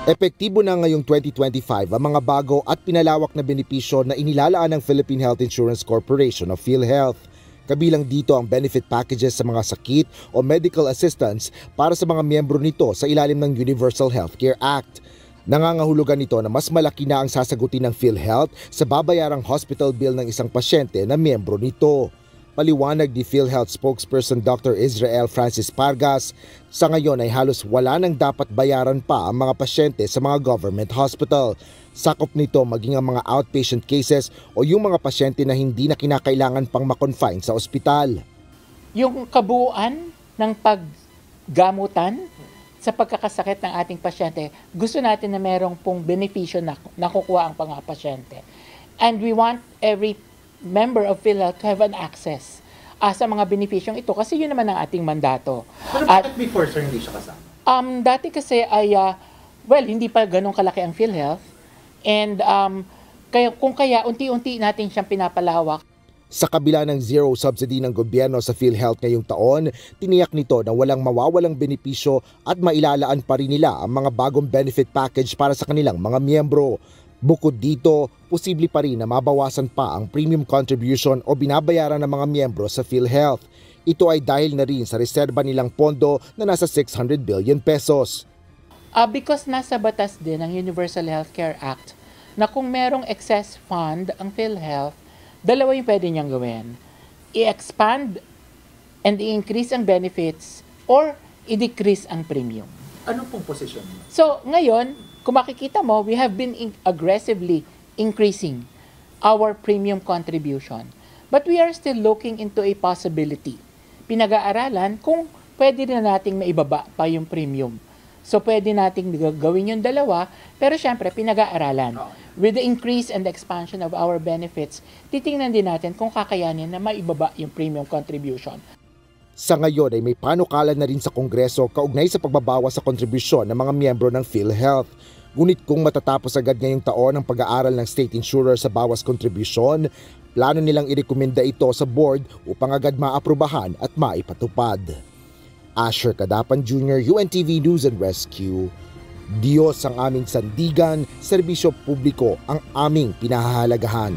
Epektibo na ngayong 2025 ang mga bago at pinalawak na benepisyo na inilalaan ng Philippine Health Insurance Corporation o PhilHealth. Kabilang dito ang benefit packages sa mga sakit o medical assistance para sa mga miyembro nito sa ilalim ng Universal Healthcare Act. Nangangahulugan nito na mas malaki na ang sasagutin ng PhilHealth sa babayarang hospital bill ng isang pasyente na miyembro nito. Paliwanag ni PhilHealth spokesperson Dr. Israel Francis Pargas, sa ngayon ay halos wala nang dapat bayaran pa ang mga pasyente sa mga government hospital. Sakop nito maging ang mga outpatient cases o yung mga pasyente na hindi na kinakailangan pang makonfine sa ospital. Yung kabuuan ng paggamutan sa pagkakasakit ng ating pasyente, gusto natin na merong pong benepisyo na nakukuha ang mga pasyente. And we want every member of PhilHealth to have an access sa mga benepisyong ito kasi yun naman ang ating mandato. Pero bakit before, sir, hindi siya kasama? Dati kasi ay, hindi pa ganun kalaki ang PhilHealth and kaya unti-unti natin siyang pinapalawak. Sa kabila ng zero subsidy ng gobyerno sa PhilHealth ngayong taon, tiniyak nito na walang mawawalang benepisyo at mailalaan pa rin nila ang mga bagong benefit package para sa kanilang mga miyembro. Bukod dito, posible pa rin na mabawasan pa ang premium contribution o binabayaran ng mga miyembro sa PhilHealth. Ito ay dahil na rin sa reserba nilang pondo na nasa 600 billion pesos. Because nasa batas din ng Universal Healthcare Act na kung merong excess fund ang PhilHealth, dalawa yung pwede niyang gawin. I-expand and i-increase ang benefits or i-decrease ang premium. Ano pong posisyon mo? So, ngayon, kung makikita mo, we have been aggressively increasing our premium contribution. But we are still looking into a possibility. Pinag-aaralan kung pwede rin nating maibaba pa yung premium. So, pwede nating gawin yung dalawa, pero syempre, pinag-aaralan. With the increase and the expansion of our benefits, titingnan din natin kung kakayanin na maibaba yung premium contribution. Sa ngayon ay may panukala na rin sa Kongreso kaugnay sa pagbabawas sa kontribusyon ng mga miyembro ng PhilHealth. Ngunit kung matatapos agad ngayong taon ang pag-aaral ng state insurer sa bawas kontribusyon, plano nilang irekomenda ito sa board upang agad maaprubahan at maipatupad. Asher Cadapan Jr., UNTV News and Rescue. Diyos ang aming sandigan, serbisyo publiko ang aming pinahahalagahan.